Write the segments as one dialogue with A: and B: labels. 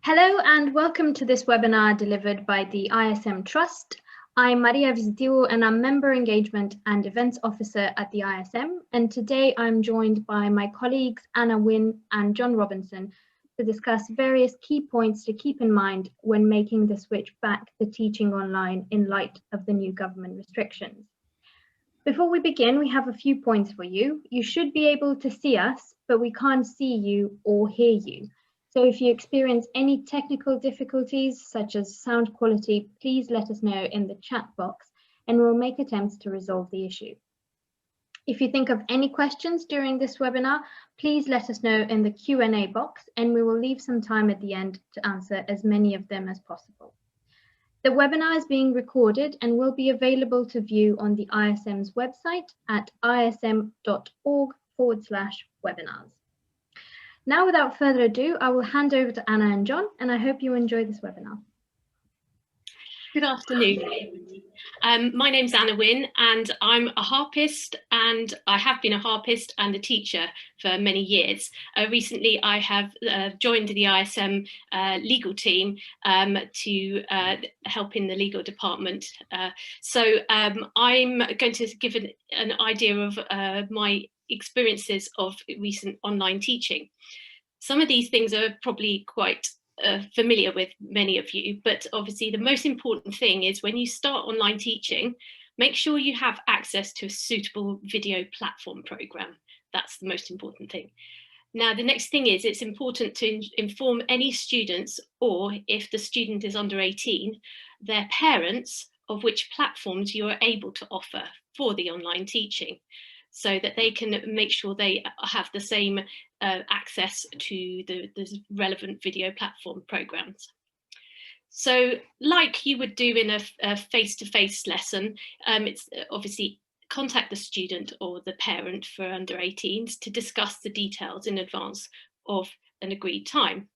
A: Hello and welcome to this webinar delivered by the ISM Trust. I'm Maria Visitiu and I'm Member Engagement and Events Officer at the ISM. And today I'm joined by my colleagues Anna Wynne and John Robinson to discuss various key points to keep in mind when making the switch back to teaching online in light of the new government restrictions. Before we begin, we have a few points for you. You should be able to see us, but we can't see you or hear you. So if you experience any technical difficulties, such as sound quality, please let us know in the chat box and we'll make attempts to resolve the issue. If you think of any questions during this webinar, please let us know in the Q&A box and we will leave some time at the end to answer as many of them as possible. The webinar is being recorded and will be available to view on the ISM's website at ism.org/webinars. Now, without further ado, I will hand over to Anna and John, and I hope you enjoy this webinar.
B: Good afternoon. My name's Anna Wynne and I'm a harpist, and I have been a harpist and a teacher for many years. Recently I have joined the ISM legal team to help in the legal department. I'm going to give an idea of my experiences of recent online teaching. Some of these things are probably quite familiar with many of you, but obviously the most important thing is when you start online teaching, make sure you have access to a suitable video platform program. That's the most important thing. Now, the next thing is it's important to inform any students, or if the student is under 18, their parents of which platforms you are able to offer for the online teaching, so that they can make sure they have the same access to the relevant video platform programs. So like you would do in a face-to-face lesson, it's obviously contact the student or the parent for under 18s to discuss the details in advance of an agreed time.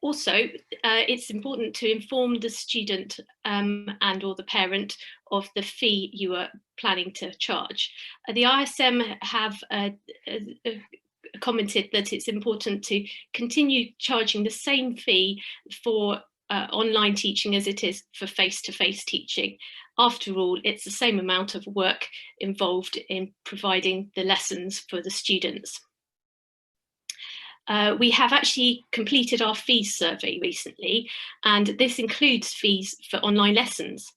B: Also, it's important to inform the student and or the parent of the fee you are planning to charge. The ISM have commented that it's important to continue charging the same fee for online teaching as it is for face-to-face teaching. After all, it's the same amount of work involved in providing the lessons for the students. We have actually completed our fees survey recently, and this includes fees for online lessons.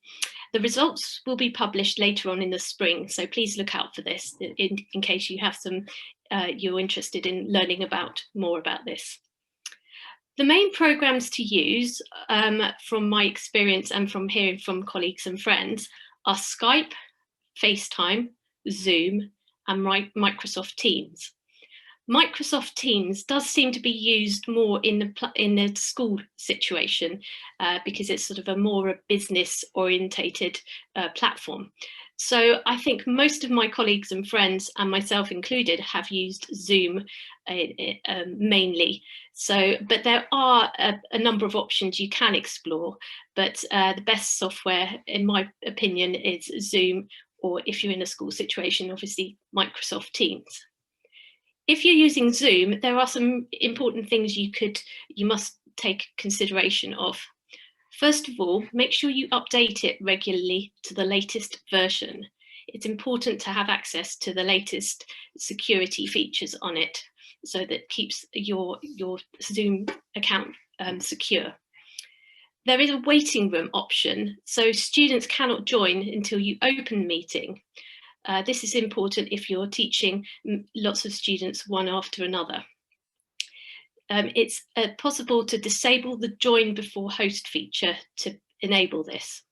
B: The results will be published later on in the spring, so please look out for this in case you have you're interested in learning more about this. The main programs to use, from my experience and from hearing from colleagues and friends, are Skype, FaceTime, Zoom, and Microsoft Teams. Microsoft Teams does seem to be used more in the school situation because it's sort of a more business orientated platform. So I think most of my colleagues and friends, and myself included, have used Zoom mainly. But there are a number of options you can explore, but the best software, in my opinion, is Zoom, or if you're in a school situation, obviously Microsoft Teams. If you're using Zoom, there are some important things you must take consideration of. First of all, make sure you update it regularly to the latest version. It's important to have access to the latest security features on it, so that keeps your Zoom account secure. There is a waiting room option, so students cannot join until you open the meeting. This is important if you're teaching lots of students one after another. It's possible to disable the join before host feature to enable this.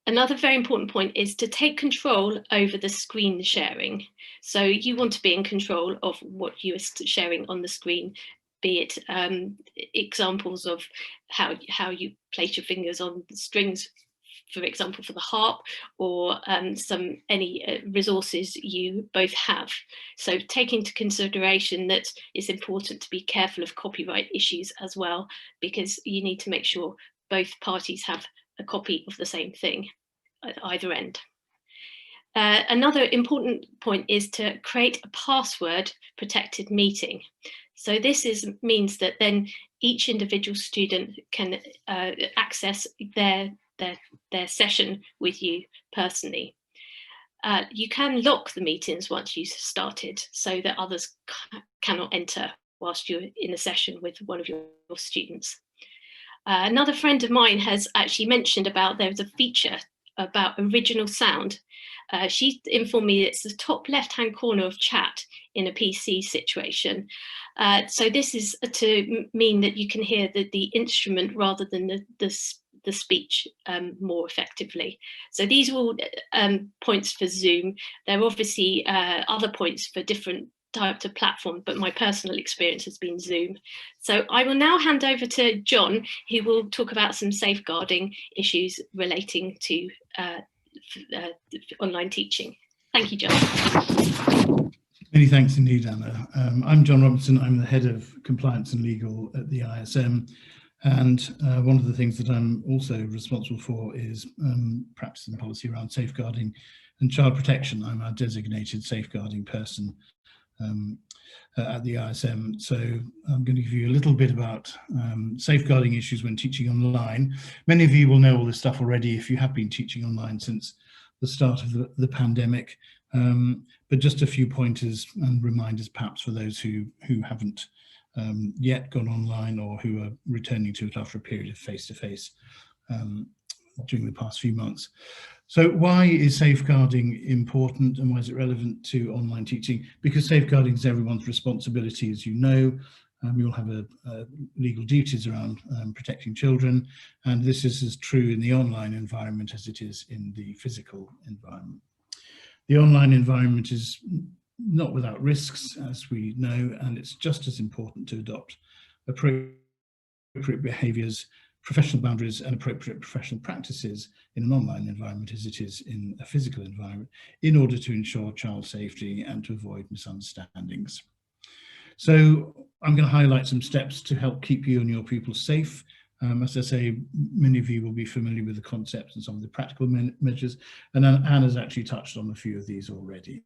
B: Another very important point is to take control over the screen sharing. So you want to be in control of what you are sharing on the screen, be it examples of how you place your fingers on the strings, for example, for the harp, or any resources you both have. So take into consideration that it's important to be careful of copyright issues as well, because you need to make sure both parties have a copy of the same thing at either end. Another important point is to create a password protected meeting. So this means that then each individual student can access their session with you personally. You can lock the meetings once you've started so that others cannot enter whilst you're in a session with one of your students. Another friend of mine has actually mentioned about there's a feature about original sound. She informed me it's the top left-hand corner of chat in a PC situation. So this is to mean that you can hear the instrument rather than the speech more effectively. So these are all points for Zoom. There are obviously other points for different types of platform, but my personal experience has been Zoom. So I will now hand over to John, who will talk about some safeguarding issues relating to online teaching. Thank you, John.
C: Many thanks indeed, Anna. I'm John Robertson. I'm the head of compliance and legal at the ISM. And one of the things that I'm also responsible for is practice and policy around safeguarding and child protection. I'm our designated safeguarding person at the ISM. So I'm going to give you a little bit about safeguarding issues when teaching online. Many of you will know all this stuff already if you have been teaching online since the start of the pandemic. But just a few pointers and reminders perhaps for those who haven't yet gone online or who are returning to it after a period of face-to-face during the past few months. So why is safeguarding important and why is it relevant to online teaching? Because safeguarding is everyone's responsibility, as you know. We all have legal duties around protecting children, and this is as true in the online environment as it is in the physical environment. The online environment is not without risks, as we know, and it's just as important to adopt appropriate behaviours, professional boundaries and appropriate professional practices in an online environment as it is in a physical environment in order to ensure child safety and to avoid misunderstandings. So I'm going to highlight some steps to help keep you and your pupils safe. As I say, many of you will be familiar with the concepts and some of the practical measures, and Anna's actually touched on a few of these already.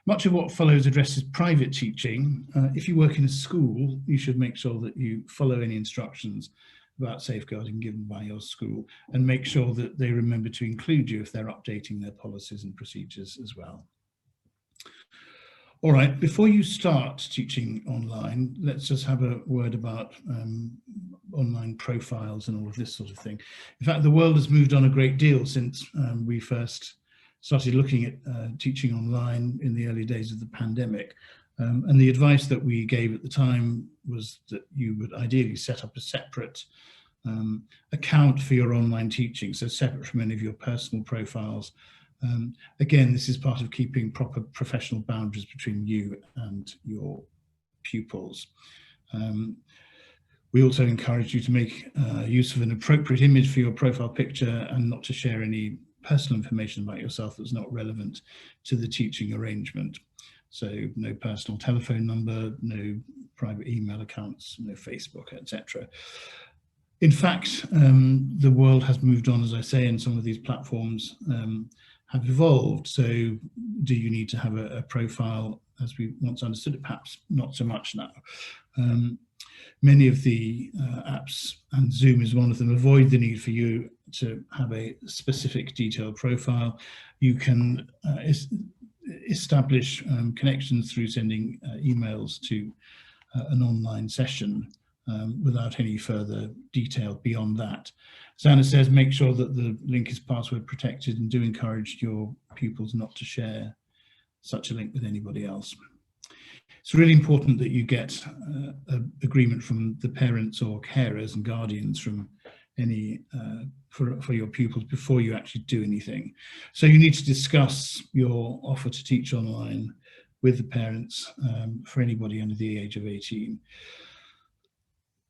C: Much of what follows addresses private teaching. If you work in a school, you should make sure that you follow any instructions about safeguarding given by your school and make sure that they remember to include you if they're updating their policies and procedures as well. All right, before you start teaching online, let's just have a word about online profiles and all of this sort of thing. In fact, the world has moved on a great deal since we first started looking at teaching online in the early days of the pandemic. And the advice that we gave at the time was that you would ideally set up a separate account for your online teaching, so separate from any of your personal profiles. Again, this is part of keeping proper professional boundaries between you and your pupils. We also encourage you to make use of an appropriate image for your profile picture and not to share any personal information about yourself that's not relevant to the teaching arrangement. So no personal telephone number, no private email accounts, no Facebook, etc. In fact, the world has moved on, as I say, and some of these platforms have evolved. So do you need to have a profile as we once understood it? Perhaps not so much now. Many of the apps, and Zoom is one of them, avoid the need for you to have a specific detailed profile. You can establish connections through sending emails to an online session without any further detail beyond that. As Anna says, make sure that the link is password protected and do encourage your pupils not to share such a link with anybody else. It's really important that you get agreement from the parents or carers and guardians from any for your pupils before you actually do anything. So you need to discuss your offer to teach online with the parents for anybody under the age of 18.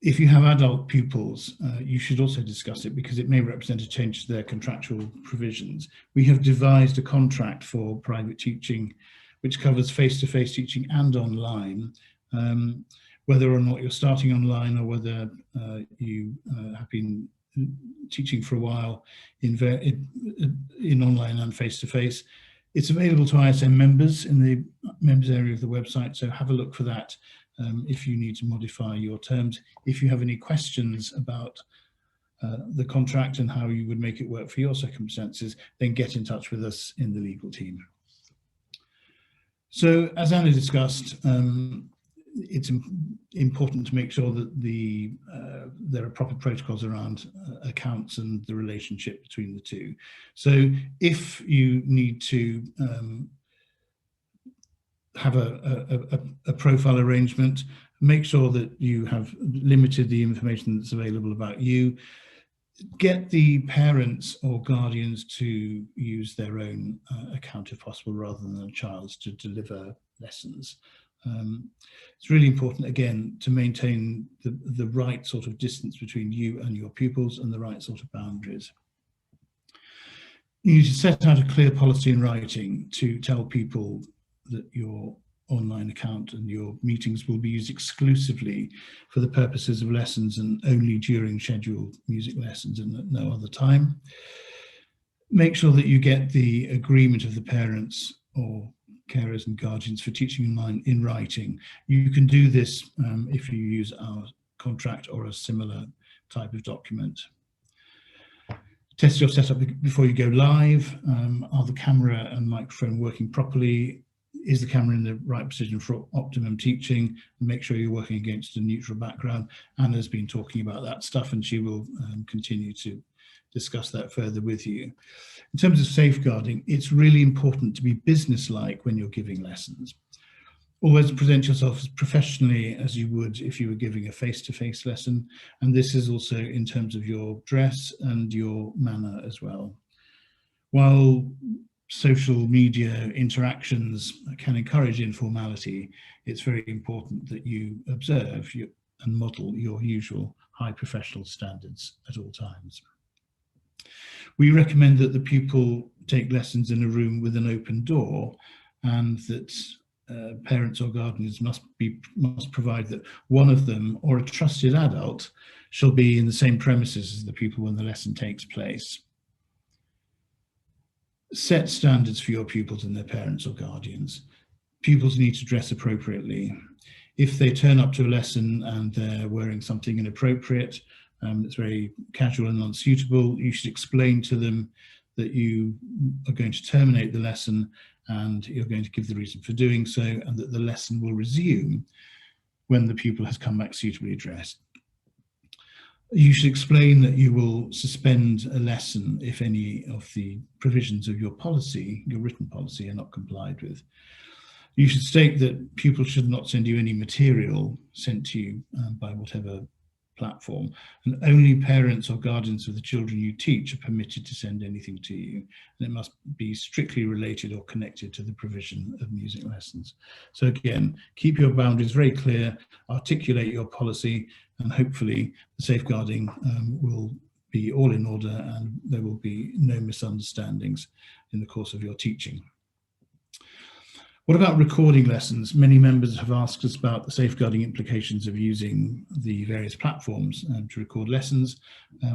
C: If you have adult pupils, you should also discuss it because it may represent a change to their contractual provisions. We have devised a contract for private teaching which covers face-to-face teaching and online, whether or not you're starting online or whether you have been teaching for a while in online and face-to-face. It's available to ISM members in the members area of the website, so have a look for that if you need to modify your terms. If you have any questions about the contract and how you would make it work for your circumstances, then get in touch with us in the legal team. So, as Anna discussed, it's important to make sure that there are proper protocols around accounts and the relationship between the two. So if you need to have a profile arrangement, make sure that you have limited the information that's available about you. Get the parents or guardians to use their own account if possible, rather than the child's, to deliver lessons. It's really important, again, to maintain the right sort of distance between you and your pupils and the right sort of boundaries. You need to set out a clear policy in writing to tell people that your online account and your meetings will be used exclusively for the purposes of lessons and only during scheduled music lessons and at no other time. Make sure that you get the agreement of the parents or carers and guardians for teaching online in writing. You can do this if you use our contract or a similar type of document. Test your setup before you go live. Are the camera and microphone working properly? Is the camera in the right position for optimum teaching? And make sure you're working against a neutral background. Anna's been talking about that stuff, and she will continue to discuss that further with you. In terms of safeguarding, it's really important to be businesslike when you're giving lessons. Always present yourself as professionally as you would if you were giving a face-to-face lesson, and this is also in terms of your dress and your manner as well. While social media interactions can encourage informality, it's very important that you observe and model your usual high professional standards at all times. We recommend that the pupil take lessons in a room with an open door, and that parents or guardians must provide that one of them or a trusted adult shall be in the same premises as the pupil when the lesson takes place. Set standards for your pupils and their parents or guardians. Pupils need to dress appropriately. If they turn up to a lesson and they're wearing something inappropriate, that's very casual and unsuitable, you should explain to them that you are going to terminate the lesson and you're going to give the reason for doing so, and that the lesson will resume when the pupil has come back suitably dressed. You should explain that you will suspend a lesson if any of the provisions of your policy, your written policy, are not complied with. You should state that pupils should not send you any material sent to you by whatever platform, and only parents or guardians of the children you teach are permitted to send anything to you, and it must be strictly related or connected to the provision of music lessons. So again, keep your boundaries very clear, articulate your policy, and hopefully the safeguarding will be all in order and there will be no misunderstandings in the course of your teaching. What about recording lessons? Many members have asked us about the safeguarding implications of using the various platforms to record lessons.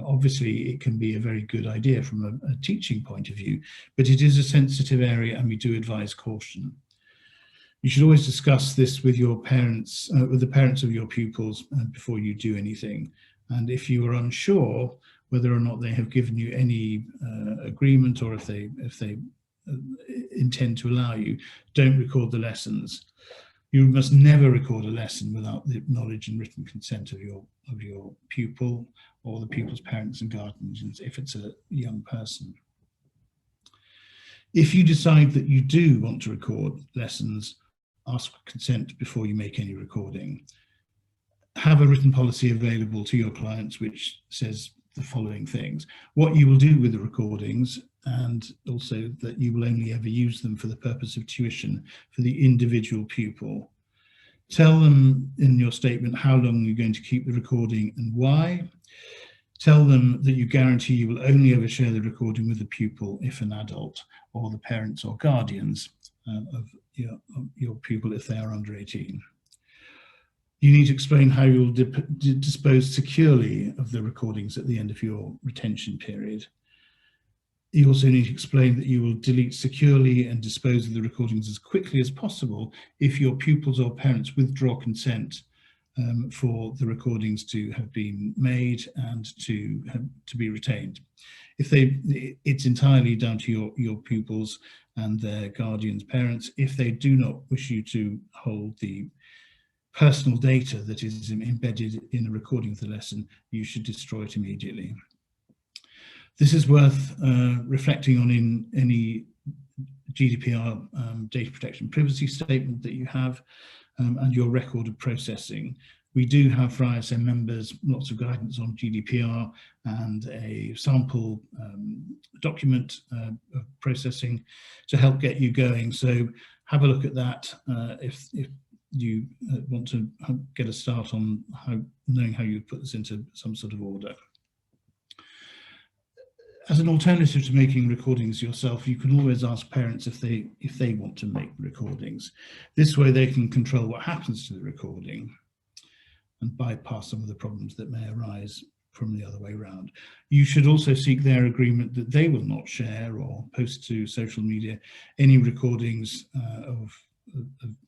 C: Obviously, it can be a very good idea from a teaching point of view, but it is a sensitive area and we do advise caution. You should always discuss this with your parents, with the parents of your pupils before you do anything. And if you are unsure whether or not they have given you any agreement, or if they intend to allow you, don't record the lessons. You must never record a lesson without the knowledge and written consent of your pupil or the pupil's parents and guardians if it's a young person. If you decide that you do want to record lessons, ask for consent before you make any recording. Have a written policy available to your clients which says the following things: what you will do with the recordings, and also that you will only ever use them for the purpose of tuition for the individual pupil. Tell them in your statement how long you're going to keep the recording and why. Tell them that you guarantee you will only ever share the recording with the pupil if an adult or the parents or guardians of your pupil if they are under 18. You need to explain how you'll dispose securely of the recordings at the end of your retention period. You also need to explain that you will delete securely and dispose of the recordings as quickly as possible if your pupils or parents withdraw consent for the recordings to have been made and to be retained. It's entirely down to your pupils and their guardians, parents. If they do not wish you to hold the personal data that is embedded in a recording of the lesson, you should destroy it immediately. This is worth reflecting on in any GDPR data protection privacy statement that you have and your record of processing. We do have for ISM members lots of guidance on GDPR and a sample document of processing to help get you going. So have a look at that if you want to get a start on knowing how you put this into some sort of order. As an alternative to making recordings yourself, you can always ask parents if they want to make recordings. This way they can control what happens to the recording and bypass some of the problems that may arise from the other way around. You should also seek their agreement that they will not share or post to social media any recordings of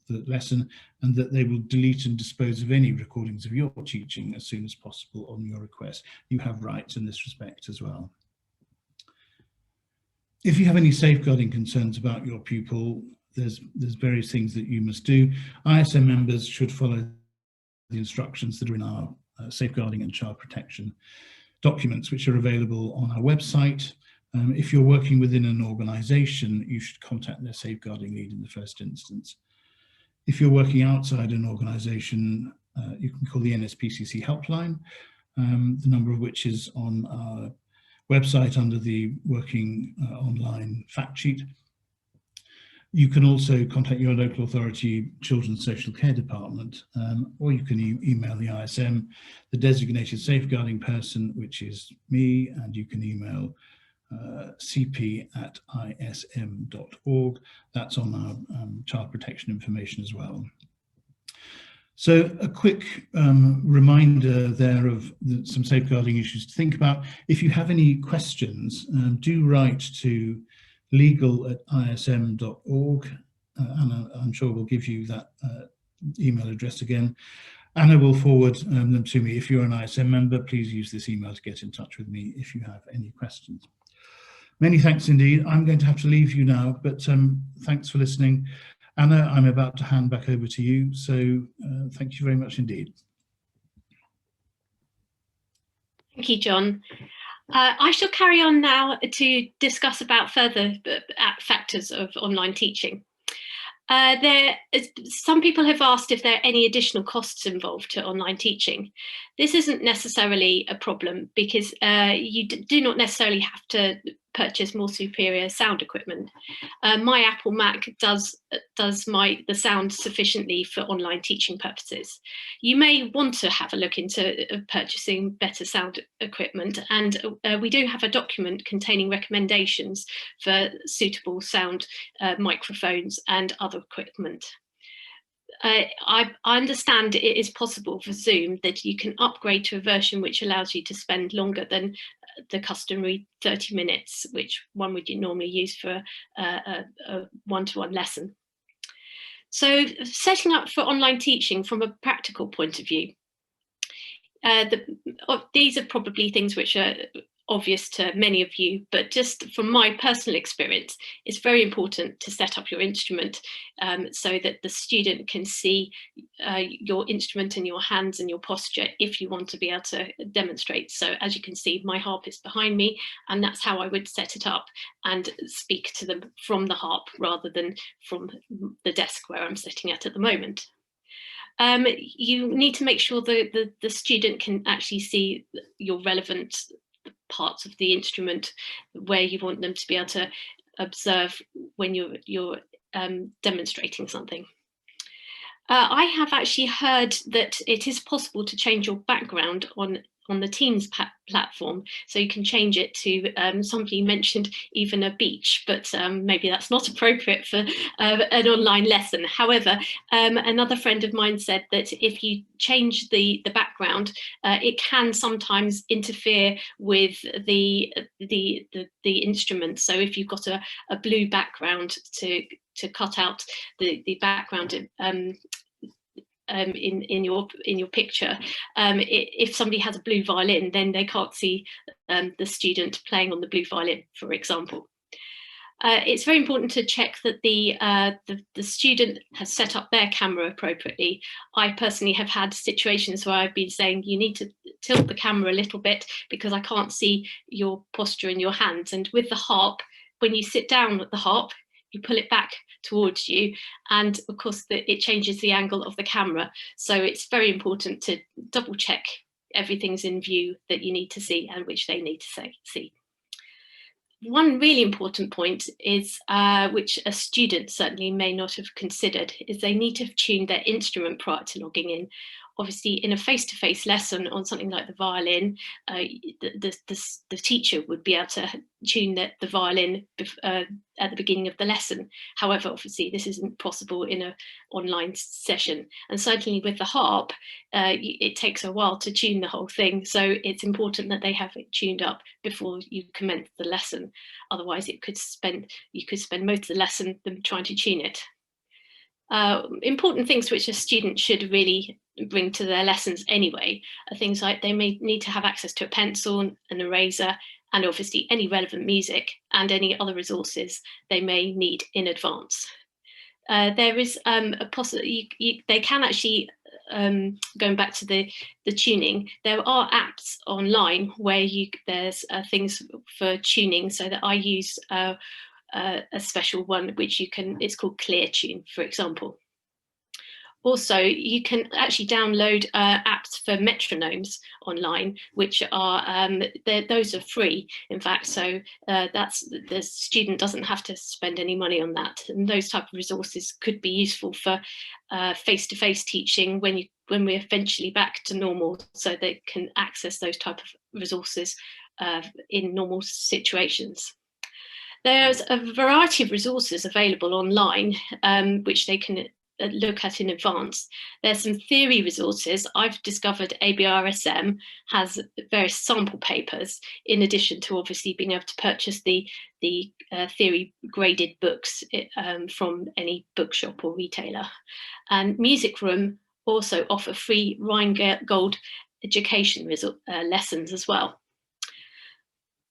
C: the lesson, and that they will delete and dispose of any recordings of your teaching as soon as possible on your request. You have rights in this respect as well. If you have any safeguarding concerns about your pupil, there's various things that you must do. ISM members should follow the instructions that are in our safeguarding and child protection documents, which are available on our website. If you're working within an organisation, you should contact their safeguarding lead in the first instance. If you're working outside an organisation, you can call the NSPCC helpline, the number of which is on our website under the Working Online fact sheet. You can also contact your local authority Children's Social Care Department, or you can email the ISM, the designated safeguarding person, which is me, and you can email cp@ism.org. That's on our child protection information as well. So a quick reminder there of some safeguarding issues to think about. If you have any questions, do write to legal@ism.org. Anna, I'm sure, will give you that email address again. Anna will forward them to me. If you're an ISM member, please use this email to get in touch with me if you have any questions. Many thanks indeed. I'm going to have to leave you now, but thanks for listening. Anna, I'm about to hand back over to you, so thank you very much indeed.
B: Thank you, John. I shall carry on now to discuss about further factors of online teaching. Some people have asked if there are any additional costs involved to online teaching. This isn't necessarily a problem because you do not necessarily have to purchase more superior sound equipment. My Apple Mac does the sound sufficiently for online teaching purposes. You may want to have a look into purchasing better sound equipment, and we do have a document containing recommendations for suitable sound microphones and other equipment. I understand it is possible for Zoom that you can upgrade to a version which allows you to spend longer than the customary 30 minutes, which one would normally use for a one-to-one lesson. So setting up for online teaching from a practical point of view, these are probably things which are obvious to many of you, but just from my personal experience, it's very important to set up your instrument so that the student can see your instrument in your hands and your posture if you want to be able to demonstrate. So as you can see, my harp is behind me, and that's how I would set it up and speak to them from the harp rather than from the desk where I'm sitting at the moment. You need to make sure that the student can actually see your relevant parts of the instrument where you want them to be able to observe when you're demonstrating something. I have actually heard that it is possible to change your background on on the Teams platform, so you can change it to, somebody mentioned even a beach, but maybe that's not appropriate for an online lesson. However, another friend of mine said that if you change the background, it can sometimes interfere with the instrument. So if you've got a blue background, to cut out the background in your picture, if somebody has a blue violin, then they can't see the student playing on the blue violin, for example. It's very important to check that the student has set up their camera appropriately. I personally have had situations where I've been saying, you need to tilt the camera a little bit because I can't see your posture in your hands. And with the harp, when you sit down at the harp, you pull it back towards you, and of course it changes the angle of the camera. So it's very important to double check everything's in view that you need to see and which they need to see. One really important point is, which a student certainly may not have considered, is they need to have tuned their instrument prior to logging in. Obviously, in a face-to-face lesson on something like the violin, the teacher would be able to tune the violin at the beginning of the lesson. However, obviously, this isn't possible in an online session. And certainly with the harp, it takes a while to tune the whole thing. So it's important that they have it tuned up before you commence the lesson. Otherwise, you could spend most of the lesson trying to tune it. Important things which a student should really bring to their lessons anyway are things like they may need to have access to a pencil, an eraser, and obviously any relevant music and any other resources they may need in advance. There is a possibility they can actually, going back to the tuning, there are apps online where there's things for tuning, so that I use a special one which it's called ClearTune, for example. Also, you can actually download apps for metronomes online, which are those are free, in fact. So the student doesn't have to spend any money on that. And those type of resources could be useful for face-to-face teaching when we're eventually back to normal, so they can access those type of resources in normal situations. There's a variety of resources available online, which they can look at in advance. There's some theory resources. I've discovered ABRSM has various sample papers, in addition to obviously being able to purchase the theory graded books from any bookshop or retailer. And Music Room also offer free Rheingold education lessons as well.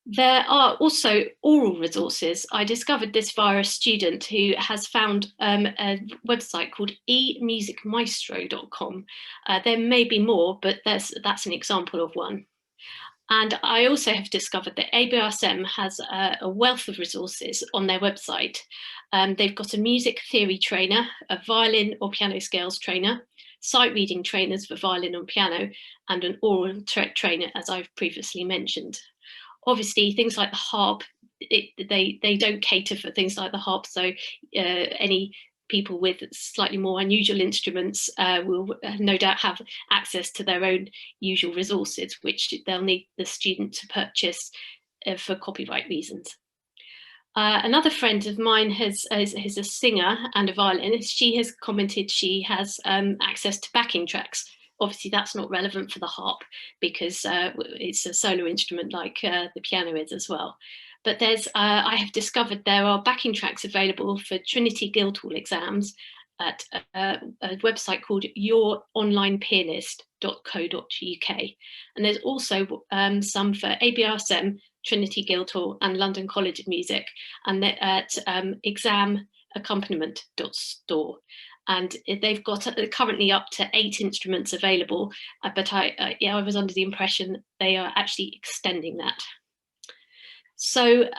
B: There are also oral resources. I discovered this via a student who has found a website called emusicmaestro.com. There may be more, but that's an example of one. And I also have discovered that ABRSM has a wealth of resources on their website. They've got a music theory trainer, a violin or piano scales trainer, sight reading trainers for violin and piano, and an oral trainer, as I've previously mentioned. Obviously, things like the harp, they don't cater for things like the harp, so any people with slightly more unusual instruments will no doubt have access to their own usual resources, which they'll need the student to purchase for copyright reasons. Another friend of mine is a singer and a violinist. She has commented she has access to backing tracks. Obviously, that's not relevant for the harp because it's a solo instrument like the piano is as well. But I have discovered there are backing tracks available for Trinity Guildhall exams at a website called youronlinepianist.co.uk. And there's also some for ABRSM, Trinity Guildhall and London College of Music, and they're at examaccompaniment.store. And they've got currently up to 8 instruments available, but I was under the impression they are actually extending that. So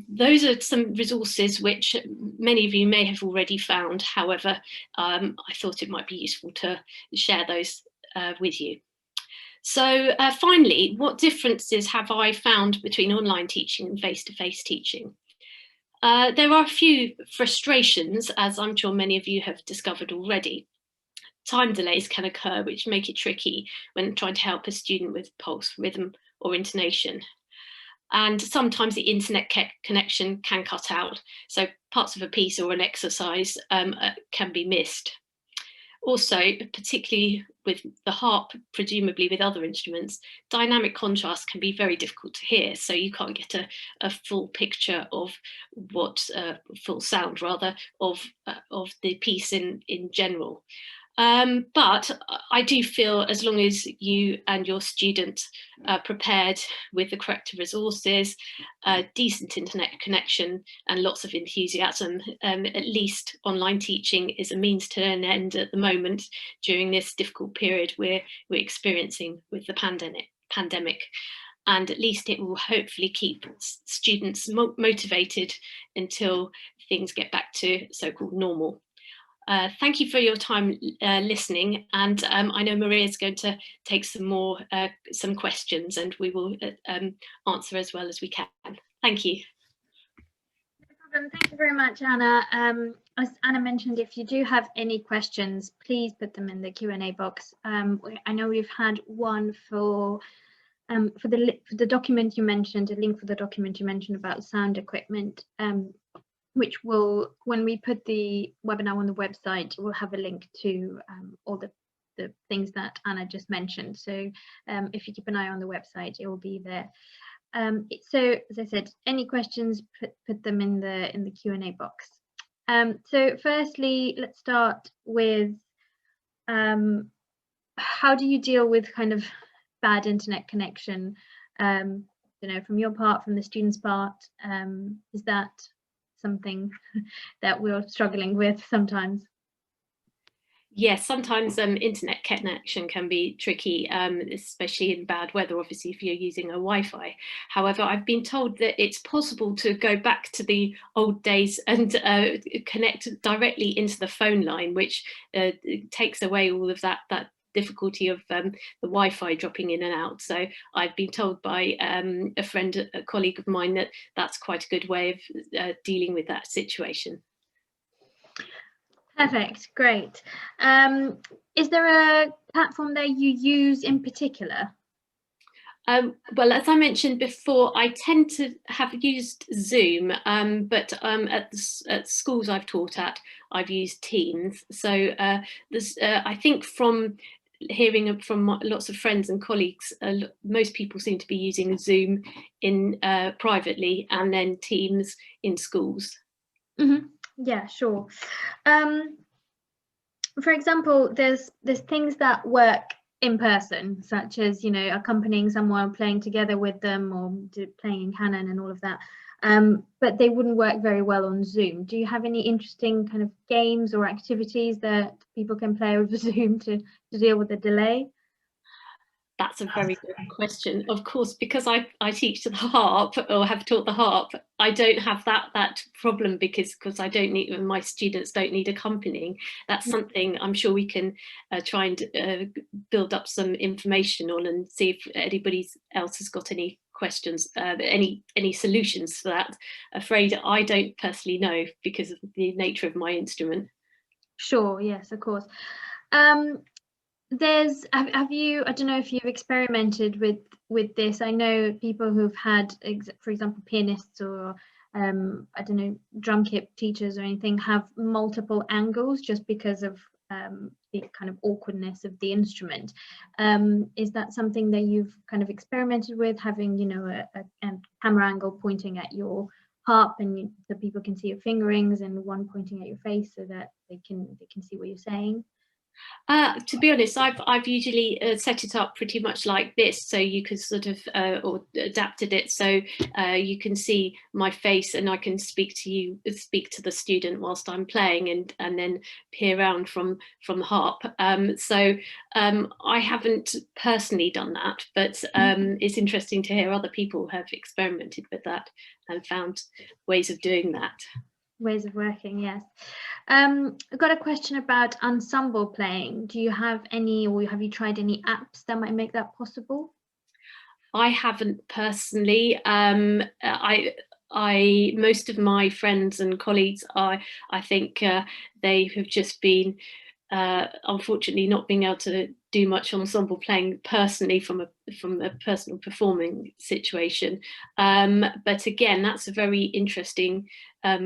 B: those are some resources which many of you may have already found. However, I thought it might be useful to share those with you. So finally, what differences have I found between online teaching and face-to-face teaching? There are a few frustrations, as I'm sure many of you have discovered already. time delays can occur, which make it tricky when trying to help a student with pulse, rhythm, or intonation. And sometimes the internet connection can cut out, so parts of a piece or an exercise can be missed. Also, particularly with the harp, presumably with other instruments, dynamic contrast can be very difficult to hear, so you can't get a full picture of what, full sound rather, of the piece in general. But I do feel as long as you and your student are prepared with the correct resources, decent internet connection and lots of enthusiasm, at least online teaching is a means to an end at the moment during this difficult period we're experiencing with the pandemic. And at least it will hopefully keep students motivated until things get back to so-called normal. Thank you for your time listening, and I know Maria is going to take some questions, and we will answer as well as we can. Thank you.
A: No problem. Thank you very much, Anna. As Anna mentioned, if you do have any questions, please put them in the Q&A box. I know we've had one for the document you mentioned, a link for the document you mentioned about sound equipment. Which will, when we put the webinar on the website, we'll have a link to all the things that Anna just mentioned. So if you keep an eye on the website, it will be there. So as I said, any questions, put them in the Q&A box. So firstly, let's start with how do you deal with kind of bad internet connection? You know, from your part, from the students' part, is that something that we're struggling with sometimes?
B: Yes, sometimes internet connection can be tricky, especially in bad weather, obviously, if you're using a Wi-Fi. However, I've been told that it's possible to go back to the old days and connect directly into the phone line, which takes away all of that difficulty of the Wi-Fi dropping in and out. So I've been told by a friend, a colleague of mine, that that's quite a good way of dealing with that situation.
A: Perfect, great. Is there a platform that you use in particular?
B: Well, as I mentioned before, I tend to have used Zoom, but at schools I've taught at, I've used Teams. So I think from hearing from lots of friends and colleagues, most people seem to be using Zoom in privately and then Teams in schools.
A: Mm-hmm. Yeah, sure. For example, there's things that work in person, such as, you know, accompanying someone, playing together with them, or playing in canon and all of that. But they wouldn't work very well on Zoom. Do you have any interesting kind of games or activities that people can play over Zoom to deal with the delay?
B: That's a very good question. Of course, because I teach the harp, or have taught the harp, I don't have that problem because I don't need, my students don't need accompanying. That's something I'm sure we can try and build up some information on, and see if anybody else has got any questions, any solutions for that. Afraid I don't personally know because of the nature of my instrument.
A: Sure, yes, of course. Have you, I don't know if you've experimented with this. I know people who've had, for example, pianists or I don't know, drum kit teachers or anything, have multiple angles just because of the kind of awkwardness of the instrument. Is that something that you've kind of experimented with, having, you know, a camera angle pointing at your harp, and so people can see your fingerings, and one pointing at your face so that they can see what you're saying?
B: To be honest, I've usually set it up pretty much like this, so you can sort of or adapted it so you can see my face, and I can speak to the student whilst I'm playing, and then peer around from the harp. So I haven't personally done that, but it's interesting to hear other people have experimented with that and found ways of doing that.
A: Ways of working, yes. I've got a question about ensemble playing. Do you have any, or have you tried any apps that might make that possible?
B: I haven't personally. Most of my friends and colleagues, I think they have just been unfortunately not being able to do much ensemble playing personally from a personal performing situation. But again, that's a very interesting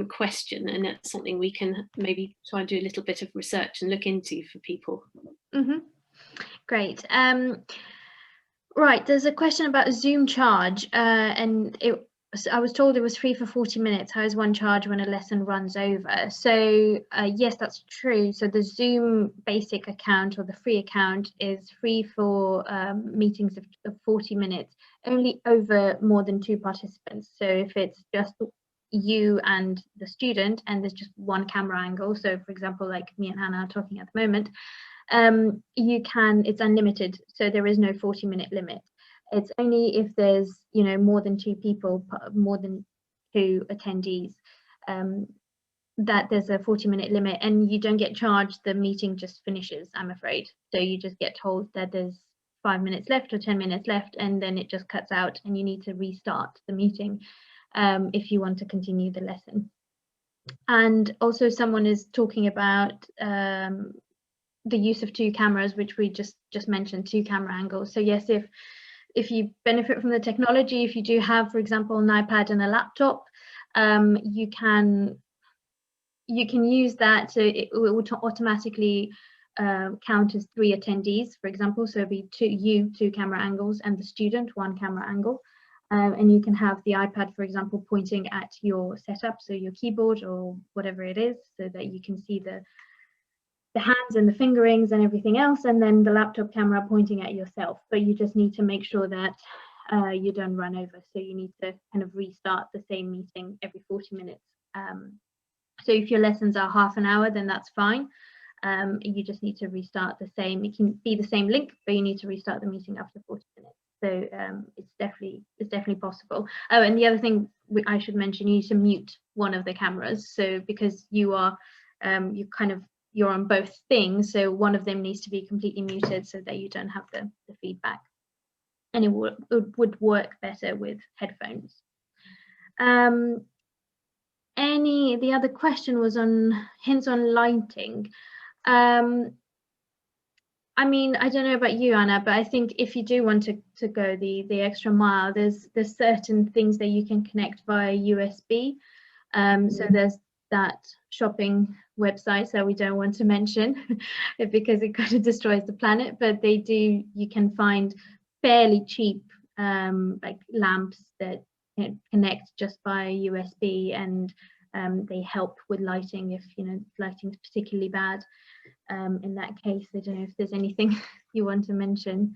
B: question, and it's something we can maybe try and do a little bit of research and look into for people.
A: Mm-hmm. Great. Right, there's a question about Zoom charge, and I was told it was free for 40 minutes. How is one charge when a lesson runs over? So yes, that's true. So the Zoom basic account or the free account is free for meetings of 40 minutes, only over more than 2 participants. So if it's just you and the student and there's just one camera angle, so for example, like me and Hannah are talking at the moment, it's unlimited, so there is no 40-minute limit. It's only if there's, you know, more than 2 people, more than 2 attendees, that there's a 40-minute limit, and you don't get charged. The meeting just finishes, I'm afraid. So you just get told that there's 5 minutes left or 10 minutes left, and then it just cuts out, and you need to restart the meeting if you want to continue the lesson. And also, someone is talking about the use of 2 cameras, which we just mentioned, 2 camera angles. So yes, if you benefit from the technology, if you do have, for example, an iPad and a laptop, you can use that. So it will automatically count as 3 attendees, for example. So it'll be 2 camera angles, and the student 1 camera angle. And you can have the iPad, for example, pointing at your setup, so your keyboard or whatever it is, so that you can see the hands and the fingerings and everything else, and then the laptop camera pointing at yourself. But you just need to make sure that you don't run over. So you need to kind of restart the same meeting every 40 minutes. So if your lessons are half an hour, then that's fine. You just need to restart the same. It can be the same link, but you need to restart the meeting after 40 minutes. So it's definitely possible. Oh, and the other thing I should mention, you need to mute one of the cameras. So because you are you're on both things, so one of them needs to be completely muted so that you don't have the feedback, and it would work better with headphones. The other question was on hints on lighting. I mean, I don't know about you, Anna, but I think if you do want to go the extra mile, there's certain things that you can connect via USB. So there's that shopping website that we don't want to mention because it kind of destroys the planet, but you can find fairly cheap like lamps that connect just by USB, and they help with lighting if lighting's particularly bad. In that case, I don't know if there's anything you want to mention.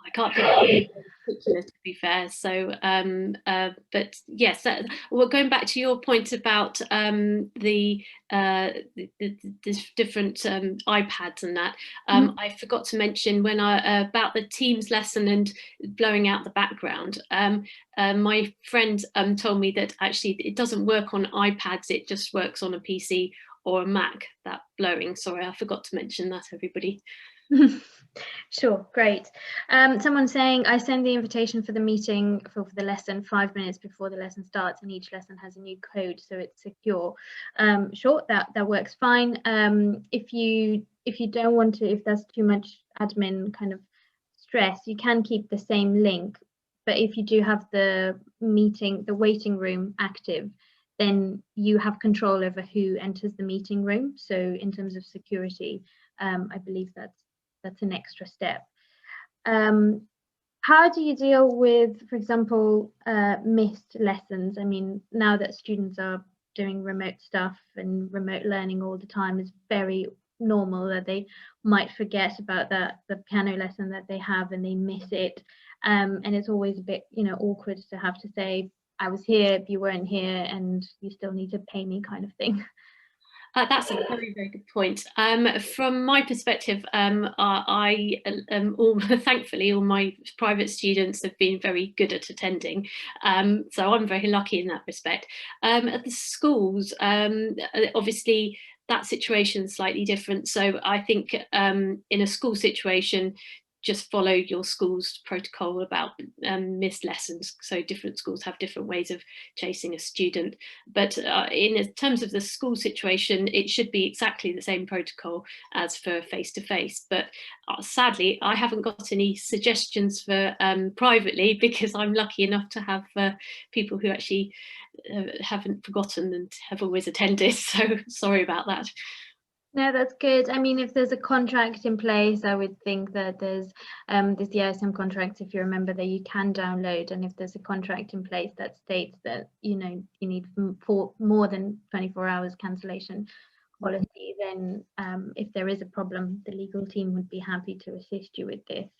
B: I can't think of anything particular, to be fair. So, but yes, well, going back to your point about the different iPads and that, I forgot to mention when about the Teams lesson and blowing out the background. My friend told me that actually it doesn't work on iPads; it just works on a PC or a Mac. That blowing. Sorry, I forgot to mention that, everybody.
A: Sure, great. Someone's saying, I send the invitation for the meeting for the lesson 5 minutes before the lesson starts, and each lesson has a new code, so it's secure. Sure, that works fine. If you don't want to, if there's too much admin kind of stress, you can keep the same link. But if you do have the waiting room active, then you have control over who enters the meeting room. So in terms of security, I believe that's an extra step. How do you deal with, for example, missed lessons? I mean, now that students are doing remote stuff and remote learning all the time, it's very normal that they might forget about the piano lesson that they have and they miss it. And it's always a bit, awkward to have to say, I was here, you weren't here, and you still need to pay me, kind of thing.
B: That's a very, very good point. From my perspective, thankfully, all my private students have been very good at attending. So I'm very lucky in that respect. At the schools, obviously, that situation is slightly different. So I think in a school situation, just follow your school's protocol about missed lessons. So different schools have different ways of chasing a student. But in terms of the school situation, it should be exactly the same protocol as for face-to-face. But sadly, I haven't got any suggestions for privately, because I'm lucky enough to have people who actually haven't forgotten and have always attended. So sorry about that.
A: No, that's good. I mean, if there's a contract in place, I would think that there's the ISM contract, if you remember, that you can download. And if there's a contract in place that states that, you know, you need for more than 24 hours cancellation policy, then if there is a problem, the legal team would be happy to assist you with this.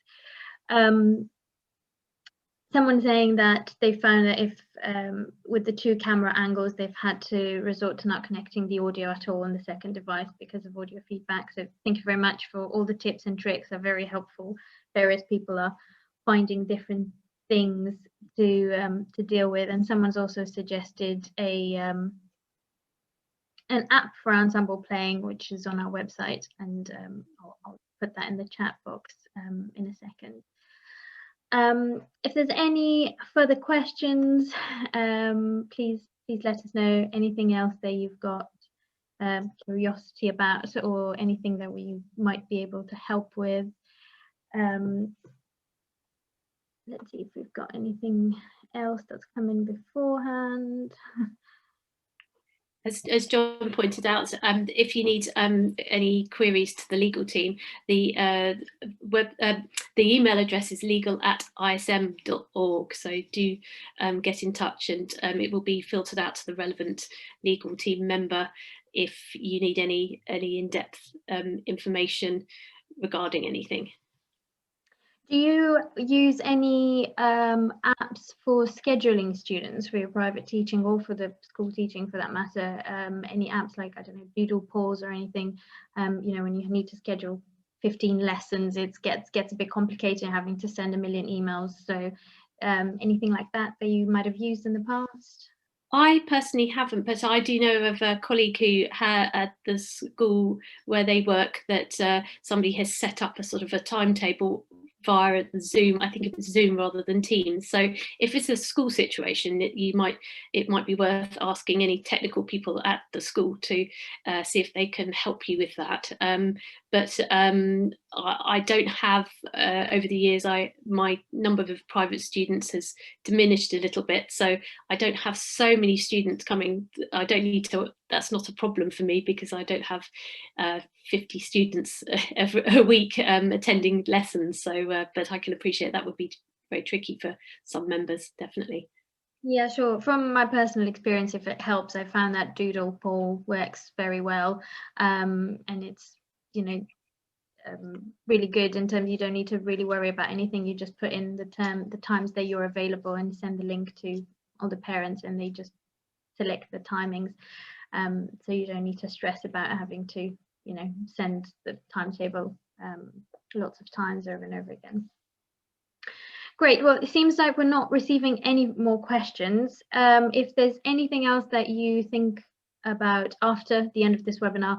A: Someone saying that they found that if with the 2 camera angles, they've had to resort to not connecting the audio at all on the second device because of audio feedback. So thank you very much for all the tips and tricks, are very helpful. Various people are finding different things to deal with, and someone's also suggested an app for ensemble playing, which is on our website, and I'll put that in the chat box in a second. If there's any further questions, please let us know. Anything else that you've got curiosity about, or anything that we might be able to help with. Let's see if we've got anything else that's come in beforehand.
B: As John pointed out, if you need any queries to the legal team, the email address is legal@ism.org. So do get in touch, and it will be filtered out to the relevant legal team member if you need any in-depth information regarding anything.
A: Do you use any apps for scheduling students for your private teaching, or for the school teaching for that matter? Any apps like, I don't know, Doodle Pause or anything? You know, when you need to schedule 15 lessons, it gets a bit complicated having to send a million emails. So anything like that you might have used in the past?
B: I personally haven't, but I do know of a colleague who at the school where they work, that somebody has set up a sort of a timetable via Zoom. I think it was Zoom rather than Teams. So if it's a school situation, it might be worth asking any technical people at the school to see if they can help you with that. But I don't have, over the years, my number of private students has diminished a little bit, so I don't have so many students coming. I don't need to, that's not a problem for me, because I don't have 50 students a week attending lessons. So, but I can appreciate that would be very tricky for some members, definitely.
A: Yeah, sure. From my personal experience, if it helps, I found that Doodle Poll works very well, and it's, you know, really good in terms you don't need to really worry about anything. You just put in the times that you're available and send the link to all the parents, and they just select the timings. So you don't need to stress about having to, you know, send the timetable lots of times over and over again. Great. Well, it seems like we're not receiving any more questions. If there's anything else that you think about after the end of this webinar,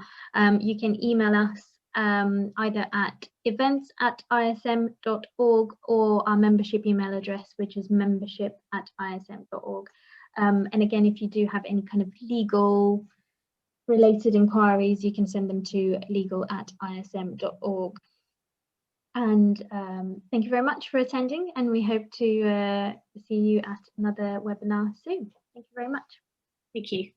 A: you can email us either at events@ism.org or our membership email address, which is membership@ism.org. And again, if you do have any kind of legal related inquiries, you can send them to legal@ism.org. And thank you very much for attending, and we hope to see you at another webinar soon. Thank you very much.
B: Thank you.